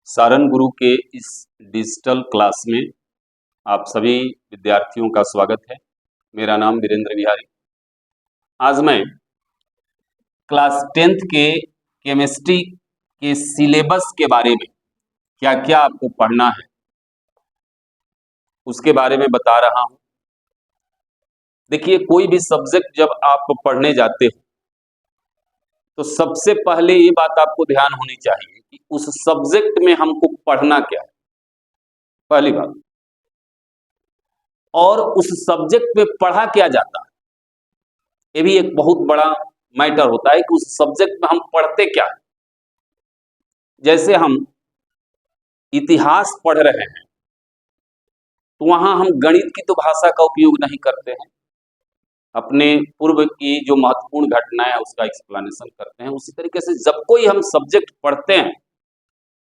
सारन गुरु के इस digital class में आप सभी विद्यार्थियों का स्वागत है। मेरा नाम वीरेंद्र बिहारी। आज मैं क्लास 10th के केमिस्ट्री के सिलेबस के बारे में क्या क्या आपको पढ़ना है उसके बारे में बता रहा हूं। देखिए, कोई भी सब्जेक्ट जब आप पढ़ने जाते हो तो सबसे पहले ये बात आपको ध्यान होनी चाहिए कि उस सब्जेक्ट में हमको पढ़ना क्या है, पहली बात। और उस सब्जेक्ट में पढ़ा क्या जाता है, ये भी एक बहुत बड़ा मैटर होता है कि उस सब्जेक्ट में हम पढ़ते क्या है। जैसे हम इतिहास पढ़ रहे हैं तो वहां हम गणित की तो भाषा का उपयोग नहीं करते हैं, अपने पूर्व की जो महत्वपूर्ण घटनाएं है उसका एक्सप्लेनेशन करते हैं। उसी तरीके से जब कोई हम सब्जेक्ट पढ़ते हैं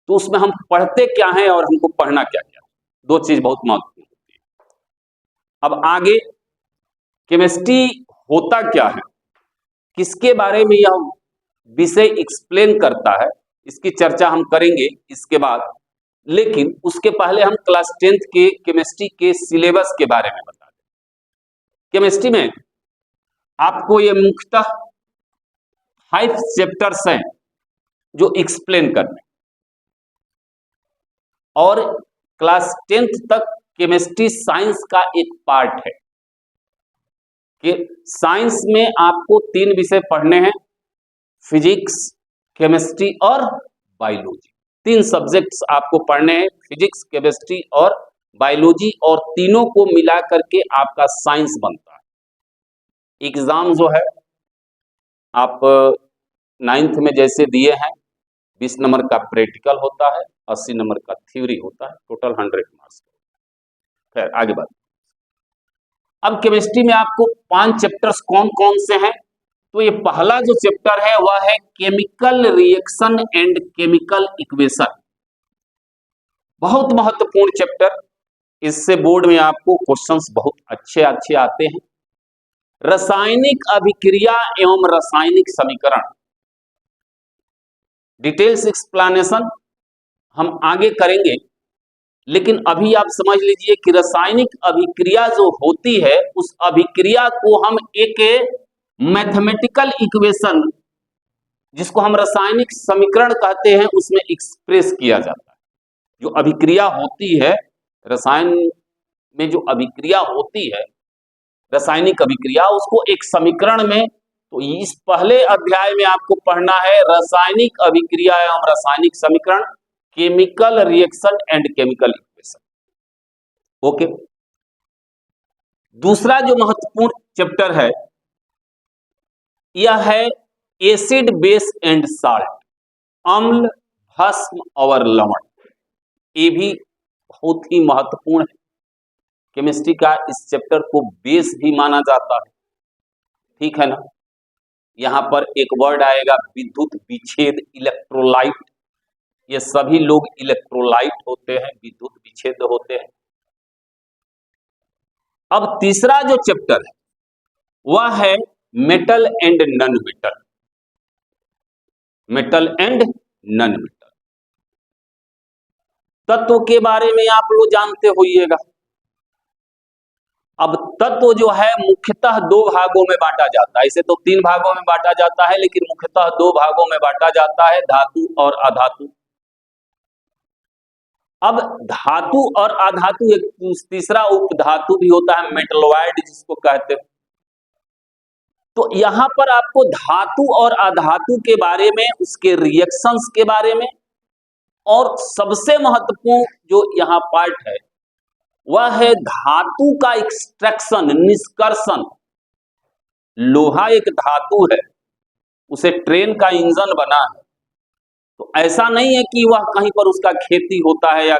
तो उसमें हम पढ़ते क्या हैं और हमको पढ़ना क्या क्या है, दो चीज बहुत महत्वपूर्ण होती है। अब आगे केमिस्ट्री होता क्या है, किसके बारे में यह विषय एक्सप्लेन करता है, इसकी चर्चा हम करेंगे इसके बाद। लेकिन उसके पहले हम क्लास 10th के केमिस्ट्री के सिलेबस के बारे में बता दें। केमिस्ट्री में आपको ये मुख्यतः 5 चैप्टर्स हैं जो एक्सप्लेन करने, और क्लास 10th तक केमिस्ट्री साइंस का एक पार्ट है कि साइंस में आपको 3 विषय पढ़ने हैं, फिजिक्स, केमिस्ट्री और बायोलॉजी। 3 सब्जेक्ट्स आपको पढ़ने हैं, फिजिक्स, केमिस्ट्री और बायोलॉजी, और तीनों को मिला करके आपका साइंस बनता है। एग्जाम जो है आप 9th में जैसे दिए हैं, 20 नंबर का प्रैक्टिकल होता है, 80 नंबर का थ्योरी होता है, टोटल 100 मार्क्स। खैर आगे बात। अब केमिस्ट्री में आपको 5 चैप्टर्स कौन कौन से हैं, तो ये पहला जो चैप्टर है वह है chemical reaction and chemical equation. बहुत महत्वपूर्ण चैप्टर, इससे बोर्ड में आपको क्वेश्चंस बहुत अच्छे अच्छे आते हैं। रासायनिक अभिक्रिया एवं रासायनिक समीकरण, डिटेल्स एक्सप्लेनेशन हम आगे करेंगे, लेकिन अभी आप समझ लीजिए कि रासायनिक अभिक्रिया जो होती है उस अभिक्रिया को हम एक मैथमेटिकल इक्वेशन, जिसको हम रासायनिक समीकरण कहते हैं, उसमें एक्सप्रेस किया जाता है। जो अभिक्रिया होती है रसायन में, जो अभिक्रिया होती है रासायनिक अभिक्रिया, उसको एक समीकरण में, तो इस पहले अध्याय में आपको पढ़ना है रासायनिक अभिक्रिया एवं रासायनिक समीकरण, chemical reaction and chemical equation. Okay. दूसरा जो महत्वपूर्ण चैप्टर है यह है एसिड बेस एंड साल्ट, अम्ल, भस्म और लवण। ये भी बहुत ही महत्वपूर्ण है। केमिस्ट्री का इस चैप्टर को बेस भी माना जाता है, ठीक है ना। यहां पर एक वर्ड आएगा विद्युत विच्छेद, इलेक्ट्रोलाइट। ये सभी लोग इलेक्ट्रोलाइट होते हैं, विद्युत विच्छेद होते हैं। अब तीसरा जो चैप्टर है वह है metal and non metal, metal and non metal. तत्व के बारे में आप लोग जानते होइएगा। अब तत्व जो है मुख्यतः 2 भागों में बांटा जाता है, इसे तो 3 भागों में बांटा जाता है, लेकिन मुख्यतः 2 भागों में बांटा जाता है, धातु और अधातु। अब धातु और अधातु, एक तीसरा उपधातु भी होता है मेटलॉइड जिसको कहते हैं। तो यहां पर आपको धातु और अधातु के बारे में, उसके रिएक्शंस के बारे में, और सबसे महत्वपूर्ण जो यहां पार्ट है वह है धातु का एक्सट्रैक्शन, निष्कर्षण। लोहा एक धातु है, उसे ट्रेन का इंजन बना है, तो ऐसा नहीं है कि वह कहीं पर उसका खेती होता है या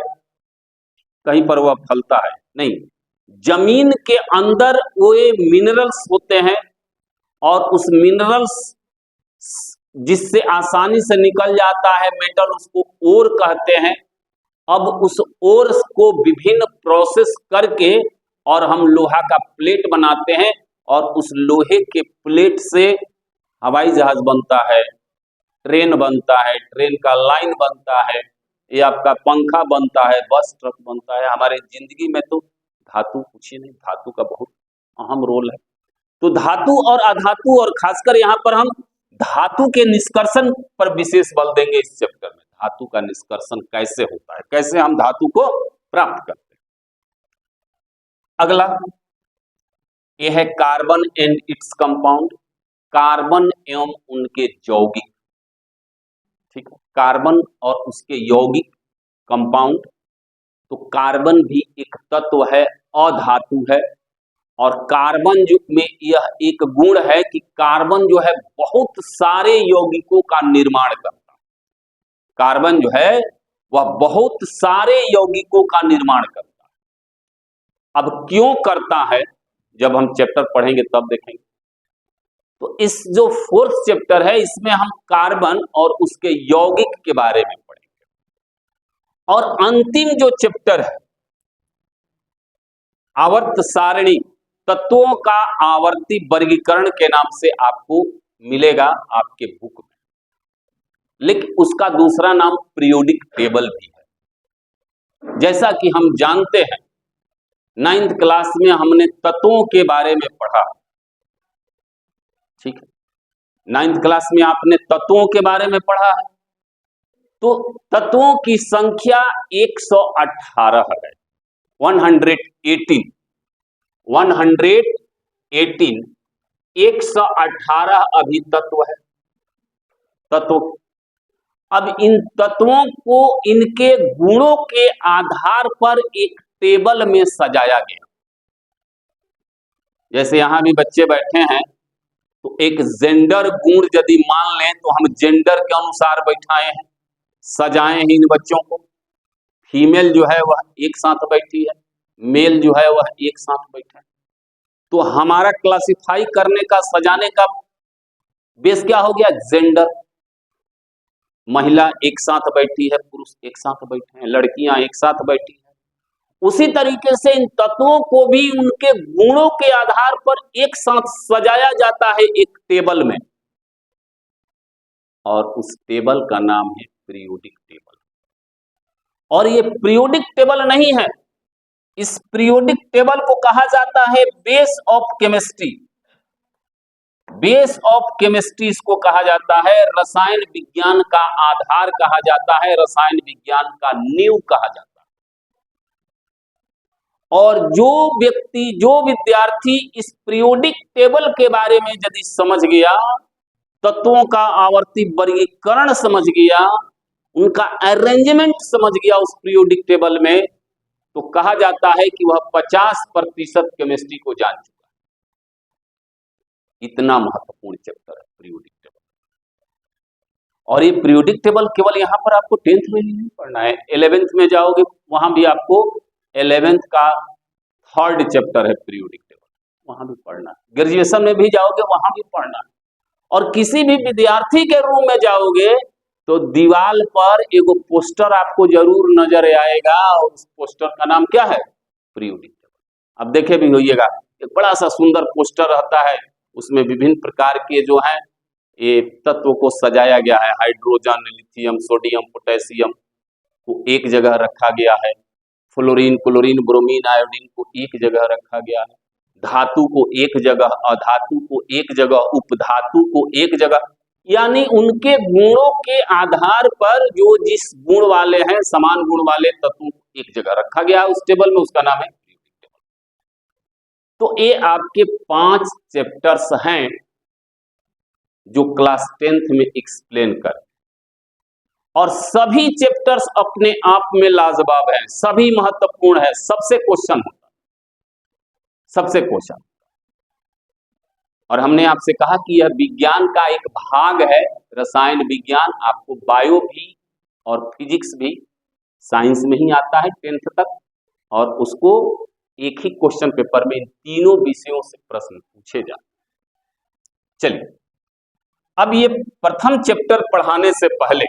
कहीं पर वह फलता है, नहीं। जमीन के अंदर वो मिनरल्स होते हैं, और उस मिनरल्स जिससे आसानी से निकल जाता है मेटल, उसको ओर कहते हैं। अब उस ओर को विभिन्न प्रोसेस करके और हम लोहा का प्लेट बनाते हैं, और उस लोहे के प्लेट से हवाई जहाज बनता है, ट्रेन बनता है, ट्रेन का लाइन बनता है, ये आपका पंखा बनता है, बस ट्रक बनता है। हमारे जिंदगी में तो धातु पूछिए नहीं, धातु का बहुत अहम रोल है। तो धातु और अधातु, और खासकर यहाँ पर हम धातु के निष्कर्षण पर विशेष बल देंगे इस चैप्टर में। धातु का निष्कर्षण कैसे होता है, कैसे हम धातु को प्राप्त करते हैं। अगला यह है carbon and its compound, carbon एवं उनके यौगिक। ठीक है, कार्बन और उसके यौगिक कंपाउंड। तो कार्बन भी एक तत्व है, अधातु है, और कार्बन जो में यह एक गुण है कि कार्बन जो है बहुत सारे यौगिकों का निर्माण करता है। कार्बन जो है वह बहुत सारे यौगिकों का निर्माण करता है। अब क्यों करता है, जब हम चैप्टर पढ़ेंगे तब देखेंगे। तो इस जो फोर्थ चैप्टर है इसमें हम कार्बन और उसके यौगिक के बारे में पढ़ेंगे। और अंतिम जो चैप्टर है आवर्त सारणी, तत्वों का आवर्ती वर्गीकरण के नाम से आपको मिलेगा आपके बुक में, लेकिन उसका दूसरा नाम पीरियोडिक टेबल भी है। जैसा कि हम जानते हैं 9th क्लास में हमने तत्वों के बारे में पढ़ा। ठीक है, 9th क्लास में आपने तत्वों के बारे में पढ़ा है। तो तत्वों की संख्या 118 है, 118 118 अभी तत्व है, तत्व। अब इन तत्वों को इनके गुणों के आधार पर एक टेबल में सजाया गया। जैसे यहां भी बच्चे बैठे हैं, तो एक जेंडर गुण यदि मान लें तो हम जेंडर के अनुसार बैठाए हैं, सजाए हैं इन बच्चों को। फीमेल जो है वह एक साथ बैठी है, मेल जो है वह एक साथ बैठा है। तो हमारा क्लासिफाई करने का, सजाने का बेस क्या हो गया, जेंडर। महिला एक साथ बैठी है, पुरुष एक साथ बैठे हैं, लड़कियां एक साथ बैठी हैं। उसी तरीके से इन तत्वों को भी उनके गुणों के आधार पर एक साथ सजाया जाता है एक टेबल में, और उस टेबल का नाम है पीरियोडिक टेबल। और ये पीरियोडिक टेबल नहीं है, इस पीरियोडिक टेबल को कहा जाता है base of chemistry. Base of chemistry इसको कहा जाता है, रसायन विज्ञान का आधार कहा जाता है, रसायन विज्ञान का नींव कहा जाता है। और जो व्यक्ति, जो विद्यार्थी इस पीरियोडिक टेबल के बारे में यदि समझ गया, तत्वों का आवर्ती वर्गीकरण समझ गया, उनका अरेंजमेंट समझ गया उस पीरियोडिक टेबल में, तो कहा जाता है कि वह 50% केमिस्ट्री को जान चुका है। इतना महत्वपूर्ण चैप्टर है पीरियोडिक टेबल। और ये पीरियोडिक टेबल केवल यहाँ पर आपको 10th में ही नहीं पढ़ना है, 11th में जाओगे वहां भी आपको 11th का 3rd चैप्टर है पीरियोडिक टेबल, वहां भी पढ़ना है। ग्रेजुएशन में भी जाओगे वहां भी पढ़ना है। और किसी भी विद्यार्थी के रूम में जाओगे तो दीवार पर एगो पोस्टर आपको जरूर नजर आएगा, और उस पोस्टर का नाम क्या है, पीरियोडिक टेबल। अब देखे भी होइएगा, एक बड़ा सा सुंदर पोस्टर रहता है, उसमें विभिन्न प्रकार के जो है ये तत्व को सजाया गया है। हाइड्रोजन, लिथियम, सोडियम, पोटेशियम को एक जगह रखा गया है, फ्लोरीन, क्लोरीन, ब्रोमीन, आयोडीन को एक जगह रखा गया है, धातु को एक जगह, अधातु को एक जगह, उपधातु को एक जगह। यानी उनके गुणों के आधार पर जो जिस गुण वाले हैं, समान गुण वाले तत्वों को एक जगह रखा गया उस टेबल में, उसका नाम है पीरियोडिक टेबल। तो ये आपके 5 चैप्टर्स हैं जो क्लास 10th में एक्सप्लेन कर, और सभी चैप्टर्स अपने आप में लाजवाब हैं, सभी महत्वपूर्ण है, सबसे क्वेश्चन होता है, सबसे क्वेश्चन। और हमने आपसे कहा कि यह विज्ञान का एक भाग है, रसायन विज्ञान। आपको बायो भी और फिजिक्स भी साइंस में ही आता है 10th तक, और उसको एक ही क्वेश्चन पेपर में इन तीनों विषयों से प्रश्न पूछे जाते। चलिए, अब ये प्रथम चैप्टर पढ़ाने से पहले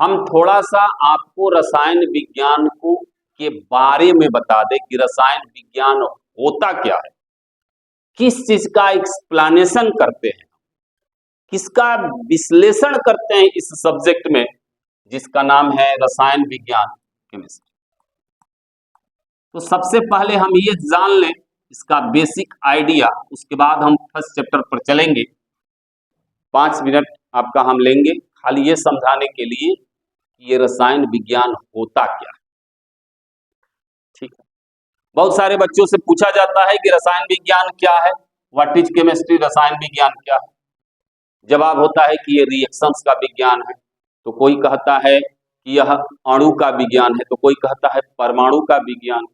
हम थोड़ा सा आपको रसायन विज्ञान को के बारे में बता दें कि रसायन विज्ञान होता क्या है, किस चीज का एक्सप्लेनेशन करते हैं, किसका विश्लेषण करते हैं इस सब्जेक्ट में, जिसका नाम है रसायन विज्ञान, केमिस्ट्री। तो सबसे पहले हम ये जान लें इसका बेसिक आइडिया, उसके बाद हम फर्स्ट चैप्टर पर चलेंगे। 5 मिनट आपका हम लेंगे खाली ये समझाने के लिए कि ये रसायन विज्ञान होता क्या है। ठीक है, बहुत सारे बच्चों से पूछा जाता है कि रसायन विज्ञान क्या है, व्हाट इज केमिस्ट्री, रसायन विज्ञान क्या है। जवाब होता है कि ये रिएक्शंस का विज्ञान है, तो कोई कहता है कि यह अणु का विज्ञान है, तो कोई कहता है परमाणु का विज्ञान।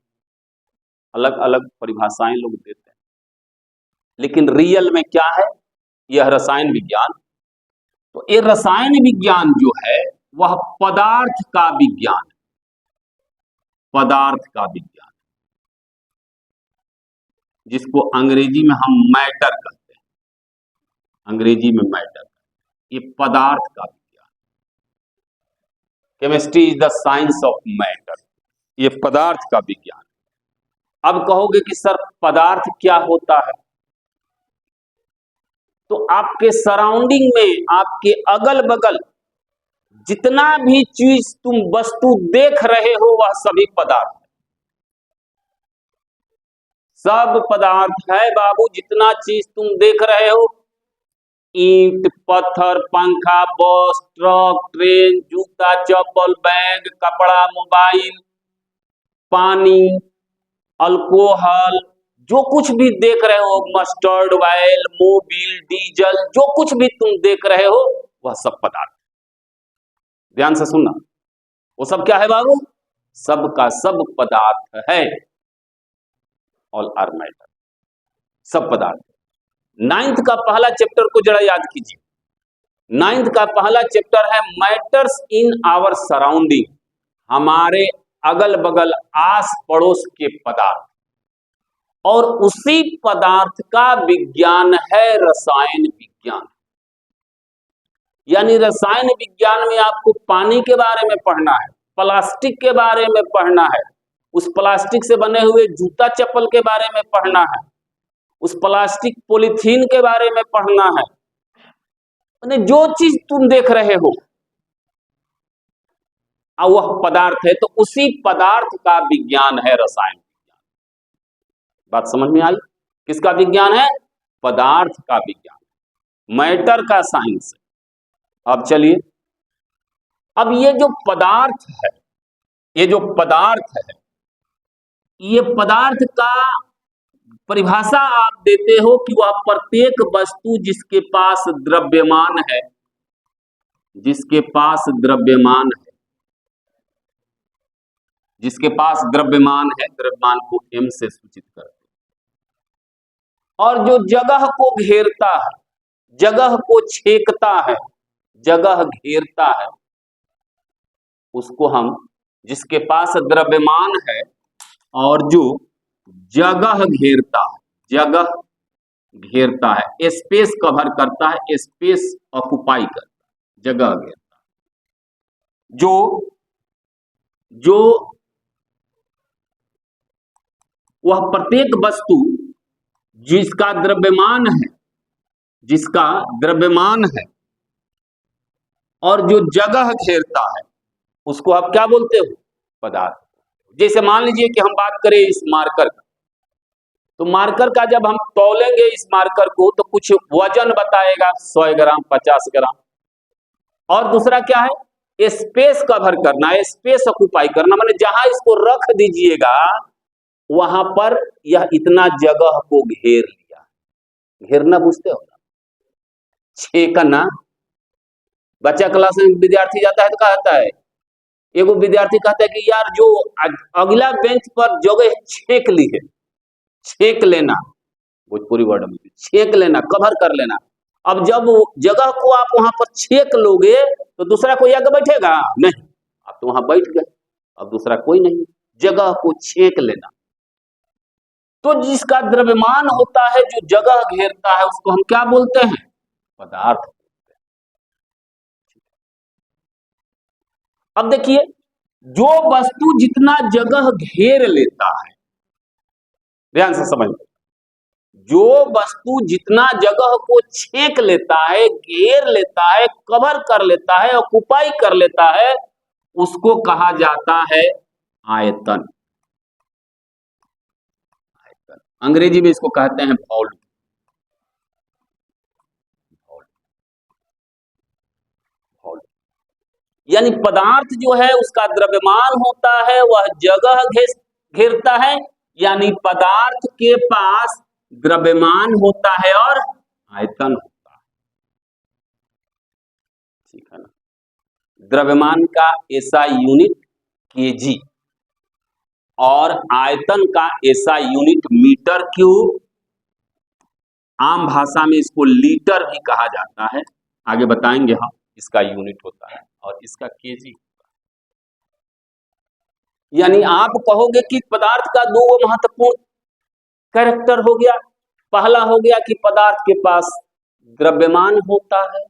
अलग अलग परिभाषाएं लोग देते हैं, लेकिन रियल में क्या है यह रसायन विज्ञान। तो ये रसायन विज्ञान जो है वह पदार्थ का विज्ञान है, पदार्थ का विज्ञान, जिसको अंग्रेजी में हम मैटर कहते हैं, अंग्रेजी में मैटर, ये पदार्थ का विज्ञान। Chemistry is the science of matter, ये पदार्थ का विज्ञान। अब कहोगे कि सर पदार्थ क्या होता है, तो आपके सराउंडिंग में, आपके अगल बगल जितना भी चीज तुम वस्तु देख रहे हो वह सभी पदार्थ है, सब पदार्थ है बाबू। जितना चीज तुम देख रहे हो, ईंट, पत्थर, पंखा, बस, ट्रक, ट्रेन, जूता, चप्पल, बैग, कपड़ा, मोबाइल, पानी, अल्कोहल, जो कुछ भी देख रहे हो, मस्टर्ड ऑयल, मोबिल, डीजल, जो कुछ भी तुम देख रहे हो वह सब पदार्थ। ध्यान से सुनना, वो सब क्या है बाबू, सब का सब पदार्थ है, ऑल आर मैटर, सब पदार्थ। 9th का पहला चैप्टर को जरा याद कीजिए। 9th का पहला चैप्टर है मैटर्स इन आवर सराउंडिंग, हमारे अगल बगल आस पड़ोस के पदार्थ, और उसी पदार्थ का विज्ञान है रसायन विज्ञान। यानी रसायन विज्ञान में आपको पानी के बारे में पढ़ना है, प्लास्टिक के बारे में पढ़ना है, उस प्लास्टिक से बने हुए जूता चप्पल के बारे में पढ़ना है, उस प्लास्टिक पॉलीथीन के बारे में पढ़ना है। जो चीज तुम देख रहे हो वह पदार्थ है, तो उसी पदार्थ का विज्ञान है रसायन विज्ञान। बात समझ में आई? किसका विज्ञान है? पदार्थ का विज्ञान, मैटर का साइंस है। अब चलिए, अब ये जो पदार्थ है, ये जो पदार्थ है, ये पदार्थ का परिभाषा आप देते हो कि वह प्रत्येक वस्तु जिसके पास द्रव्यमान है, जिसके पास द्रव्यमान है, जिसके पास द्रव्यमान है, द्रव्यमान को m से सूचित करते हैं, और जो जगह को घेरता है, जगह को छेकता है, जगह घेरता है, उसको हम, जिसके पास द्रव्यमान है और जो जगह घेरता है, जगह घेरता है, स्पेस कवर करता है, स्पेस ऑक्युपाई करता है, जगह घेरता है, जो वह प्रत्येक वस्तु जिसका द्रव्यमान है, जिसका द्रव्यमान है और जो जगह घेरता है, उसको आप क्या बोलते हो? पदार्थ। जैसे मान लीजिए कि हम बात करें इस मार्कर का, तो मार्कर का जब हम तौलेंगे इस मार्कर को तो कुछ वजन बताएगा, 100 ग्राम, 50 ग्राम। और दूसरा क्या है? स्पेस कवर करना, स्पेस ऑक्युपाई करना, माने जहां इसको रख दीजिएगा वहां पर यह इतना जगह को घेर लिया। घेरना बुझते हो ना? छेकना। बच्चा क्लास में विद्यार्थी जाता है तो कहता है, एगो विद्यार्थी कहता है कि यार जो अगला बेंच पर जगह छेक ली है, छेक लेना, भोजपुरी वर्ड में छेक लेना, कवर कर लेना। अब जब जगह को आप वहां पर छेक लोगे तो दूसरा कोई आगे बैठेगा नहीं, आप तो वहां बैठ गए, अब दूसरा कोई नहीं। जगह को छेक लेना। तो जिसका द्रव्यमान होता है, जो जगह घेरता है, उसको हम क्या बोलते हैं? पदार्थ। अब देखिए, जो वस्तु जितना जगह घेर लेता है, ध्यान से समझ, जो वस्तु जितना जगह को छेक लेता है, घेर लेता है, कवर कर लेता है, ऑक्युपाई कर लेता है, उसको कहा जाता है आयतन। आयतन अंग्रेजी में इसको कहते हैं वॉल्यूम। यानी पदार्थ जो है उसका द्रव्यमान होता है, वह जगह घेरता है, यानी पदार्थ के पास द्रव्यमान होता है और आयतन होता है। ठीक है ना। द्रव्यमान का ऐसा यूनिट केजी और आयतन का ऐसा यूनिट मीटर क्यूब। आम भाषा में इसको लीटर भी कहा जाता है, आगे बताएंगे हम। इसका यूनिट होता है और इसका केजी। यानी आप कहोगे कि पदार्थ का दो महत्वपूर्ण कैरेक्टर हो गया। पहला हो गया कि पदार्थ के पास द्रव्यमान होता है,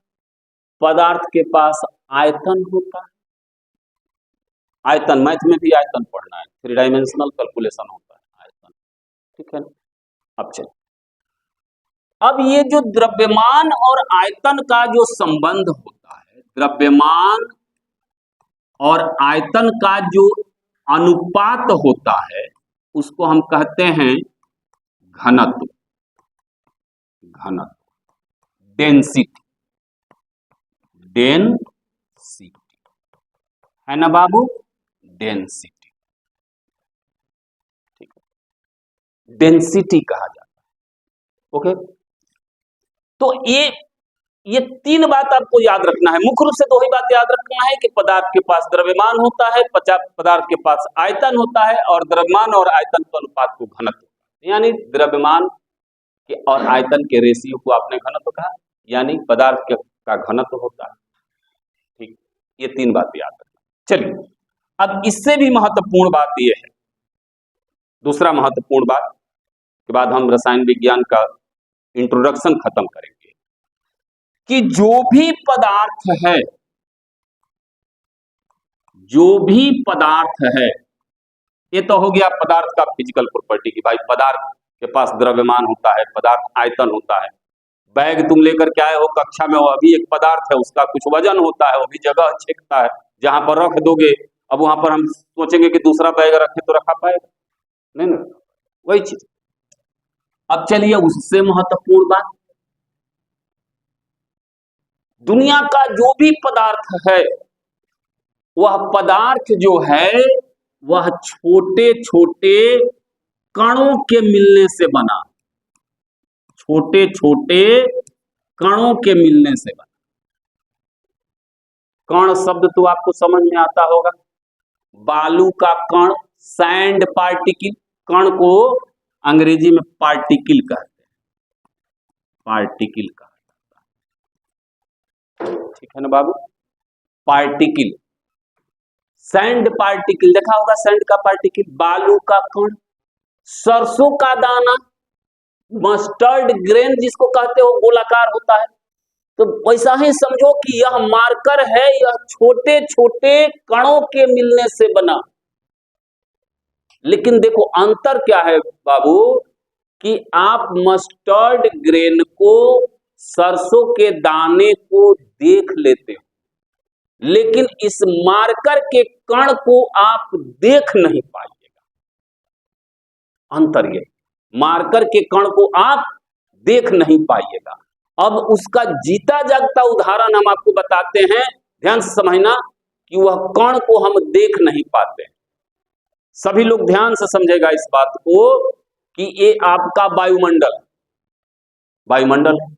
पदार्थ के पास आयतन होता है। आयतन, मैथ में भी आयतन पढ़ना है, 3 डायमेंशनल कैलकुलेशन होता है आयतन। ठीक है ना। अब चलिए, अब ये जो द्रव्यमान और आयतन का जो संबंध होता है, द्रव्यमान और आयतन का जो अनुपात होता है, उसको हम कहते हैं घनत्व। घनत्व, डेंसिटी। डेंसिटी है ना बाबू, डेंसिटी। ठीक है, डेंसिटी कहा जाता है। ओके, तो ये 3 बात आपको याद रखना है। मुख्य रूप से 2 ही बात याद रखना है कि पदार्थ के पास द्रव्यमान होता है, पदार्थ के पास आयतन होता है, और द्रव्यमान और आयतन के अनुपात को घनत्व, यानी द्रव्यमान के और आयतन के रेशियो को आपने घनत्व कहा, यानी पदार्थ का घनत्व होता है। ठीक, ये 3 बात याद रखना। चलिए, अब इससे भी महत्वपूर्ण बात यह है, दूसरा महत्वपूर्ण बात के बाद हम रसायन विज्ञान का इंट्रोडक्शन खत्म करेंगे, कि जो भी पदार्थ है, जो भी पदार्थ है, ये तो हो गया पदार्थ का फिजिकल प्रॉपर्टी की भाई पदार्थ के पास द्रव्यमान होता है, पदार्थ आयतन होता है। बैग तुम लेकर के आए हो कक्षा में, वह भी एक पदार्थ है, उसका कुछ वजन होता है, वो भी जगह छेकता है, जहां पर रख दोगे, अब वहां पर हम सोचेंगे कि दूसरा बैग रखे तो रखा पाएगा नहीं ना, वही चीज। अब चलिए, उससे महत्वपूर्ण बात, दुनिया का जो भी पदार्थ है, वह पदार्थ जो है वह छोटे छोटे कणों के मिलने से बना। छोटे छोटे कणों के मिलने से बना। कण शब्द तो आपको समझ में आता होगा, बालू का कण, सैंड पार्टिकल। कण को अंग्रेजी में पार्टिकल कहते हैं, पार्टिकल कहा जाता है। ठीक है ना बाबू, पार्टिकल, सैंड पार्टिकल देखा होगा, सैंड का पार्टिकल, बालू का कण, सरसों का दाना, मस्टर्ड ग्रेन जिसको कहते हो, गोलाकार होता है। तो वैसा ही समझो कि यह मार्कर है, यह छोटे छोटे कणों के मिलने से बना। लेकिन देखो अंतर क्या है बाबू, कि आप मस्टर्ड ग्रेन को, सरसों के दाने को देख लेते हो, लेकिन इस मार्कर के कण को आप देख नहीं पाइएगा। अंतर ये, मार्कर के कण को आप देख नहीं पाइएगा। अब उसका जीता जागता उदाहरण हम आपको बताते हैं, ध्यान से समझना, कि वह कण को हम देख नहीं पाते। सभी लोग ध्यान से समझेगा इस बात को, कि ये आपका वायुमंडल, वायुमंडल है।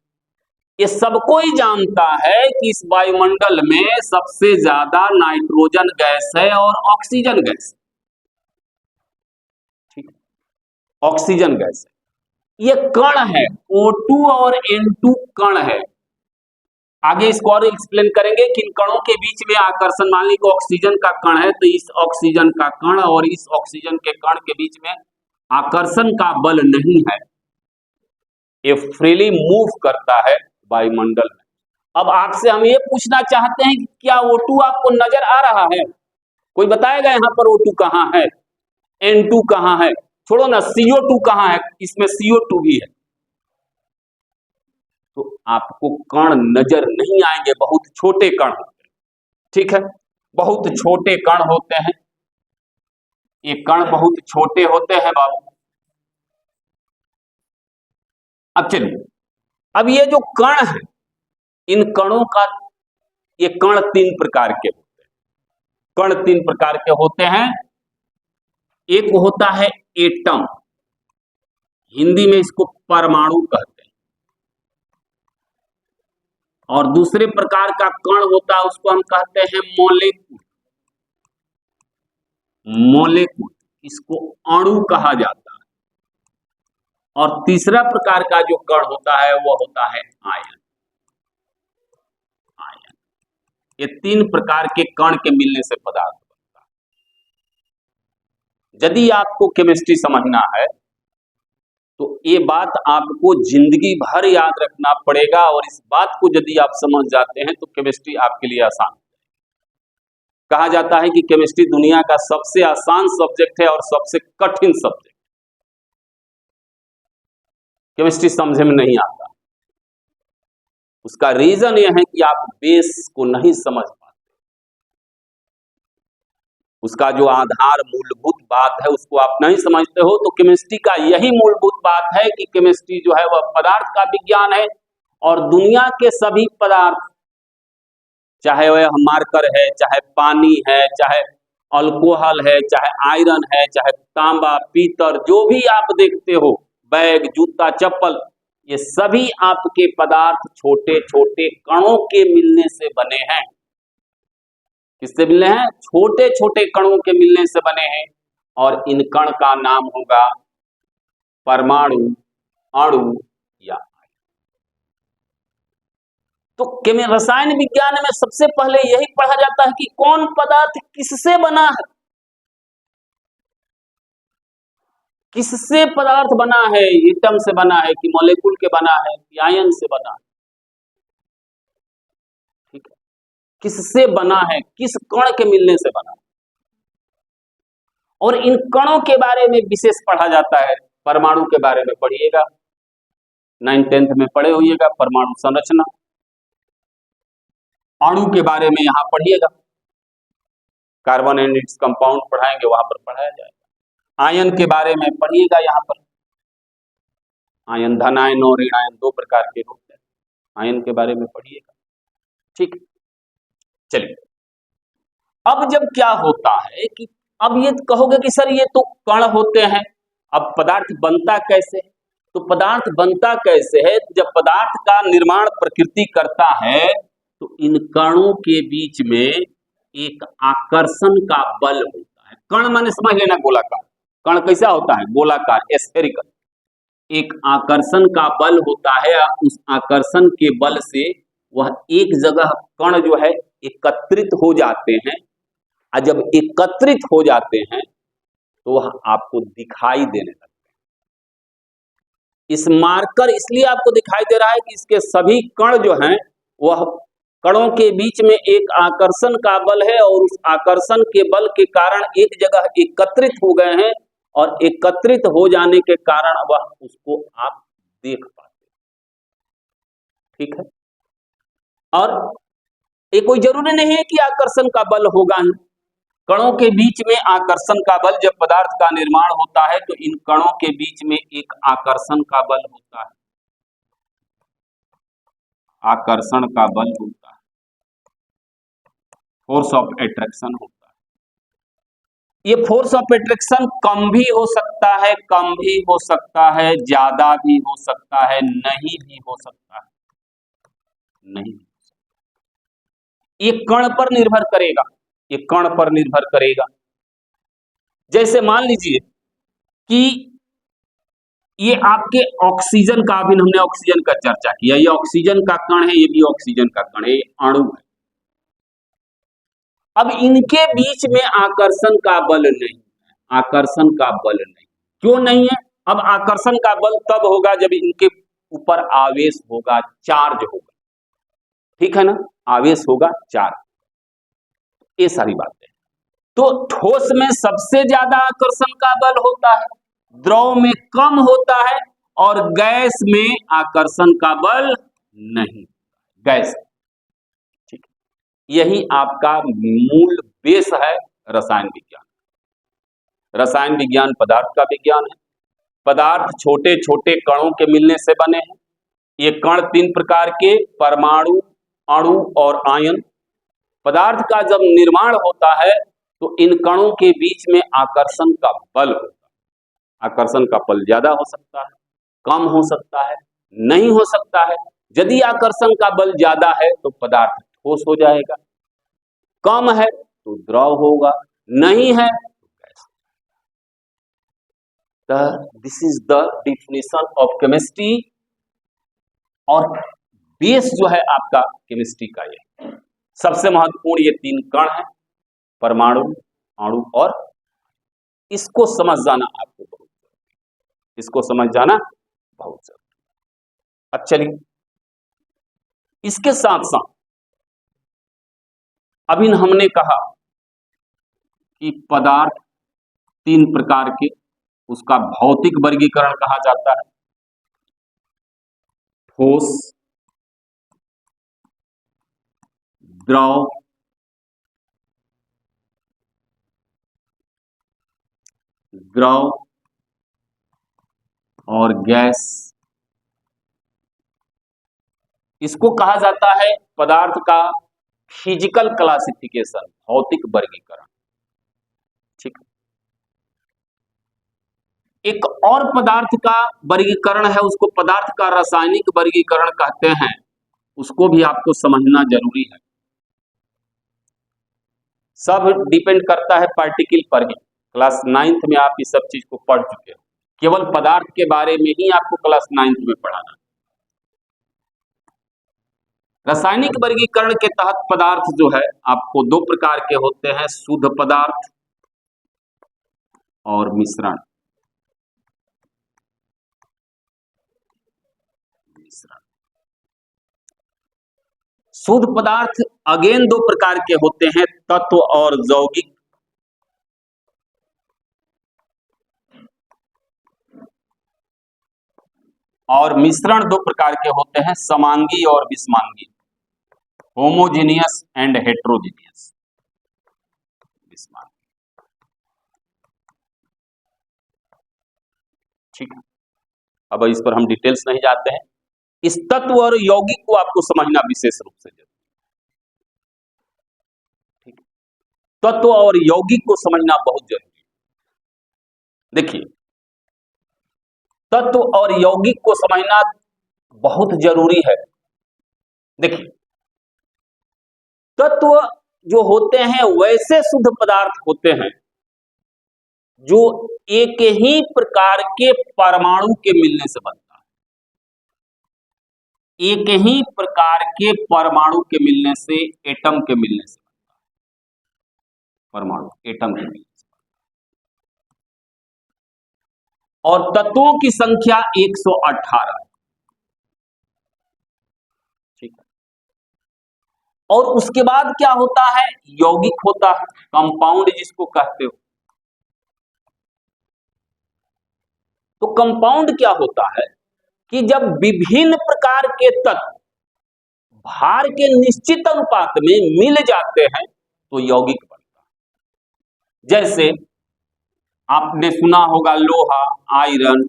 ये सबको ही जानता है कि इस वायुमंडल में सबसे ज्यादा नाइट्रोजन गैस है और ऑक्सीजन गैस। ठीक, ऑक्सीजन गैस है। ये कण है, O2 और N2 कण है। आगे इसको और एक्सप्लेन करेंगे कि इन कणों के बीच में आकर्षण, मान लीजिए ऑक्सीजन का कण है, तो इस ऑक्सीजन का कण और इस ऑक्सीजन के कण के बीच में आकर्षण का बल नहीं है, ये फ्रीली मूव करता है वायुमंडल में। अब आपसे हम ये पूछना चाहते हैं कि क्या O2 आपको नजर आ रहा है? कोई बताएगा यहाँ पर O2 कहाँ है, N2 कहाँ है? छोड़ो ना, CO2 कहाँ है? इसमें CO2 भी है, तो आपको कण नजर नहीं आएंगे, बहुत छोटे कण होते हैं। ठीक है, बहुत छोटे कण होते हैं, ये कण बहुत छोटे होते हैं बाबू। अब चलिए, अब ये जो कण है, इन कणों का, ये कण तीन प्रकार के होते हैं। कण तीन प्रकार के होते हैं। एक होता है एटम, हिंदी में इसको परमाणु कहते हैं, और दूसरे प्रकार का कण होता है उसको हम कहते हैं मोलेकुल। मोलेकुल, इसको अणु कहा जाता है। और तीसरा प्रकार का जो कण होता है वो होता है आयन। आयन, ये तीन प्रकार के कण के मिलने से पदार्थ बनता है। यदि आपको केमिस्ट्री समझना है तो ये बात आपको जिंदगी भर याद रखना पड़ेगा, और इस बात को यदि आप समझ जाते हैं तो केमिस्ट्री आपके लिए आसान है। कहा जाता है कि केमिस्ट्री दुनिया का सबसे आसान सब्जेक्ट है और सबसे कठिन सब्जेक्ट। केमिस्ट्री समझे में नहीं आता, उसका रीजन यह है कि आप बेस को नहीं समझ पाते। उसका जो आधार मूलभूत बात है उसको आप नहीं समझते हो। तो केमिस्ट्री का यही मूलभूत बात है कि केमिस्ट्री जो है वह पदार्थ का विज्ञान है, और दुनिया के सभी पदार्थ, चाहे वह मार्कर है, चाहे पानी है, चाहे अल्कोहल है, चाहे आयरन है, चाहे तांबा पीतल, जो भी आप देखते हो, बैग जूता चप्पल, ये सभी आपके पदार्थ छोटे छोटे कणों के मिलने से बने हैं। किससे मिलने हैं? छोटे छोटे कणों के मिलने से बने हैं, और इन कण का नाम होगा परमाणु, अणु या आयन। तो रसायन विज्ञान में सबसे पहले यही पढ़ा जाता है कि कौन पदार्थ किससे बना है, किससे पदार्थ बना है, एटम से बना है कि मॉलिक्यूल के बना है कि आयन से बना है। ठीक है, किससे बना है, किस कण के मिलने से बना है, और इन कणों के बारे में विशेष पढ़ा जाता है। परमाणु के बारे में पढ़िएगा, 9th-10th में पढ़े होइएगा परमाणु संरचना। अणु के बारे में यहां पढ़िएगा, कार्बन एंड इट्स कंपाउंड पढ़ाएंगे, वहां पर पढ़ाया जाएगा। आयन के बारे में पढ़िएगा, यहां पर आयन, धन आयन और ऋण आयन दो प्रकार के होते हैं, आयन के बारे में पढ़िएगा। ठीक, चलिए, अब जब क्या होता है कि अब ये कहोगे कि सर ये तो कण होते हैं, अब पदार्थ बनता कैसे? तो पदार्थ बनता कैसे है? जब पदार्थ का निर्माण प्रकृति करता है तो इन कणों के बीच में एक आकर्षण का बल होता है। कण माने समझ लेना गोलाकार, कण कैसा होता है? गोलाकार, स्फेरिकल। एक आकर्षण का बल होता है, उस आकर्षण के बल से वह एक जगह कण जो है एकत्रित हो जाते हैं, और जब एकत्रित हो जाते हैं तो वह आपको दिखाई देने लगते हैं। इस मार्कर इसलिए आपको दिखाई दे रहा है कि इसके सभी कण जो हैं वह कणों के बीच में एक आकर्षण का बल है, और उस आकर्षण के बल के कारण एक जगह एकत्रित हो गए हैं, और एकत्रित हो जाने के कारण वह उसको आप देख पाते। ठीक है, और ये कोई जरूरी नहीं है कि आकर्षण का बल होगा ही। कणों के बीच में आकर्षण का बल, जब पदार्थ का निर्माण होता है तो इन कणों के बीच में एक आकर्षण का बल होता है, आकर्षण का बल होता है, फोर्स ऑफ एट्रैक्शन होता है। ये फोर्स ऑफ एट्रैक्शन कम भी हो सकता है, कम भी हो सकता है, ज्यादा भी हो सकता है, नहीं भी हो सकता है, नहीं। ये कण पर निर्भर करेगा, ये कण पर निर्भर करेगा। जैसे मान लीजिए कि ये आपके ऑक्सीजन का, अभी हमने ऑक्सीजन का चर्चा किया, ये ऑक्सीजन का कण है, ये भी ऑक्सीजन का कण है, ये अणु है। अब इनके बीच में आकर्षण का बल नहीं है, आकर्षण का बल नहीं। क्यों नहीं है? अब आकर्षण का बल तब होगा जब इनके ऊपर आवेश होगा, चार्ज होगा। ठीक है ना, आवेश होगा, चार्ज, ये सारी बातें। तो ठोस में सबसे ज्यादा आकर्षण का बल होता है, द्रव में कम होता है, और गैस में आकर्षण का बल नहीं, गैस। ठीक, यही आपका मूल बेस है रसायन विज्ञान। रसायन विज्ञान पदार्थ का विज्ञान है। पदार्थ छोटे छोटे कणों के मिलने से बने हैं। ये कण तीन प्रकार के, परमाणु, अणु और आयन। पदार्थ का जब निर्माण होता है तो इन कणों के बीच में आकर्षण का बल होता है। आकर्षण का बल ज्यादा हो सकता है, कम हो सकता है, नहीं हो सकता है। यदि आकर्षण का बल ज्यादा है तो पदार्थ ठोस हो जाएगा, कम है तो द्रव होगा, नहीं है तो this is the definition of chemistry. और बेस जो है आपका केमिस्ट्री का ये सबसे महत्वपूर्ण ये तीन कण है, परमाणु, अणु और। इसको समझ जाना आपको बहुत जरूरी, इसको समझ जाना बहुत जरूरी। अब चलिए इसके साथ साथ अभी हमने कहा कि पदार्थ तीन प्रकार के, उसका भौतिक वर्गीकरण कहा जाता है। ठोस, द्रव, द्रव और गैस। इसको कहा जाता है पदार्थ का फिजिकल क्लासिफिकेशन, भौतिक वर्गीकरण। ठीक, एक और पदार्थ का वर्गीकरण है, उसको पदार्थ का रासायनिक वर्गीकरण कहते हैं। उसको भी आपको समझना जरूरी है। सब डिपेंड करता है पार्टिकल पर ही। क्लास 9th में आप इस सब चीज को पढ़ चुके हो, केवल पदार्थ के बारे में ही आपको क्लास 9th में पढ़ाना। रासायनिक वर्गीकरण के तहत पदार्थ जो है आपको दो प्रकार के होते हैं, शुद्ध पदार्थ और मिश्रण। शुद्ध पदार्थ अगेन दो प्रकार के होते हैं, तत्व और यौगिक। और मिश्रण दो प्रकार के होते हैं, समांगी और विषमांगी, होमोजेनियस एंड हेट्रोजेनियस। ठीक है, अब इस पर हम डिटेल्स नहीं जाते हैं। इस तत्व और यौगिक को आपको समझना विशेष रूप से जरूरी। ठीक, तत्व और यौगिक को समझना बहुत जरूरी है। देखिए, तत्व और यौगिक को समझना बहुत जरूरी है। देखिए, तत्व जो होते हैं वैसे शुद्ध पदार्थ होते हैं जो एक ही प्रकार के परमाणु के मिलने से बनता है। एक ही प्रकार के परमाणु के मिलने से, एटम के मिलने से बनता है। परमाणु एटम के मिलने से। और तत्वों की संख्या 118 है। ठीक है, और उसके बाद क्या होता है, यौगिक होता है, कंपाउंड जिसको कहते हो। तो कंपाउंड क्या होता है कि जब विभिन्न प्रकार के तत्व भार के निश्चित अनुपात में मिल जाते हैं तो यौगिक बनता है। जैसे आपने सुना होगा लोहा, iron,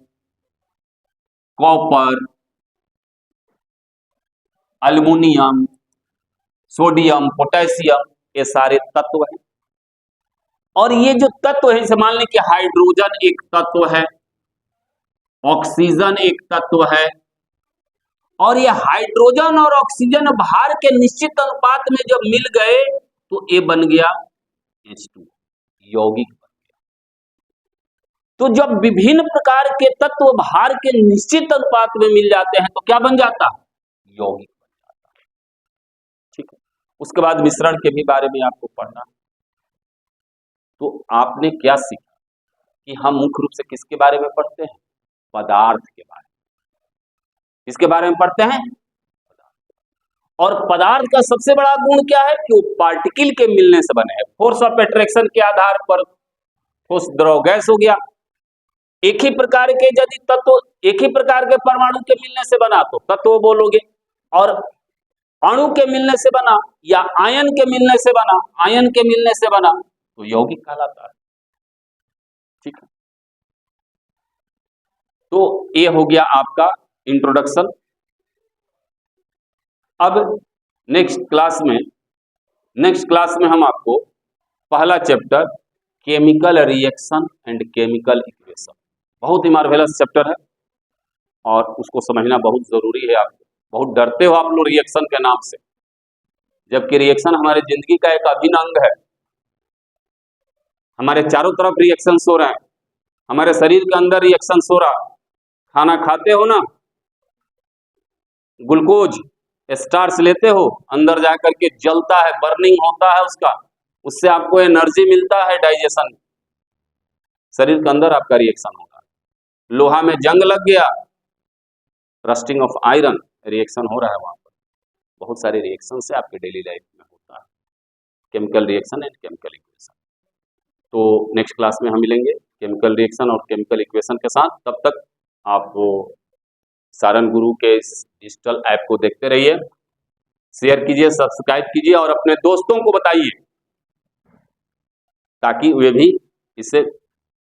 copper, aluminium, sodium, potassium, ये सारे तत्व हैं। और ये जो तत्व है, जैसे मान लें कि हाइड्रोजन एक तत्व है, ऑक्सीजन एक तत्व है, और ये हाइड्रोजन और ऑक्सीजन भार के निश्चित अनुपात में जब मिल गए तो ये बन गया H2, यौगिक बन गया। तो जब विभिन्न प्रकार के तत्व भार के निश्चित अनुपात में मिल जाते हैं तो क्या बन जाता है, यौगिक बन जाता है। ठीक है, उसके बाद मिश्रण के भी बारे में आपको पढ़ना। तो आपने क्या सीखा कि हम मुख्य रूप से किसके बारे में पढ़ते हैं, पदार्थ के बारे में। किसके बारे में पढ़ते हैं, और पदार्थ का सबसे बड़ा गुण क्या है कि वो पार्टिकल के मिलने से बने हैं। फोर्स ऑफ अट्रैक्शन के आधार पर ठोस, द्रव, गैस हो गया। एक ही प्रकार के यदि तत्व, एक ही प्रकार के परमाणु के मिलने से बना तो तत्व बोलोगे, और अणु के मिलने से बना या आयन के मिलने से बना, आयन के मिलने से बना तो यौगिक कहलाता है। ठीक है, तो ये हो गया आपका इंट्रोडक्शन। अब नेक्स्ट क्लास में हम आपको पहला chapter chemical reaction and chemical equation, बहुत ही मार्वेलस चैप्टर है और उसको समझना बहुत जरूरी है। आपको बहुत डरते हो आप लोग रिएक्शन के नाम से, जबकि रिएक्शन हमारे जिंदगी का एक अभिन्न अंग है। हमारे चारों तरफ रिएक्शन हो रहे हैं, हमारे शरीर के अंदर रिएक्शन हो रहा। खाना खाते हो ना, ग्लूकोज स्टार्च लेते हो, अंदर जाकर के जलता है, बर्निंग होता है उसका, उससे आपको एनर्जी मिलता है डाइजेशन। शरीर के अंदर आपका रिएक्शन होगा। लोहा में जंग लग गया, रस्टिंग ऑफ आयरन, रिएक्शन हो रहा है वहां पर। बहुत सारे रिएक्शन से आपके डेली लाइफ में होता है, chemical reaction and chemical equation. तो नेक्स्ट क्लास में हम मिलेंगे केमिकल रिएक्शन और केमिकल इक्वेशन के साथ। तब तक आप सारण गुरु के इस डिजिटल ऐप को देखते रहिए, शेयर कीजिए, सब्सक्राइब कीजिए और अपने दोस्तों को बताइए ताकि वे भी इससे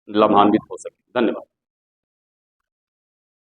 लाभान्वित हो सके। धन्यवाद।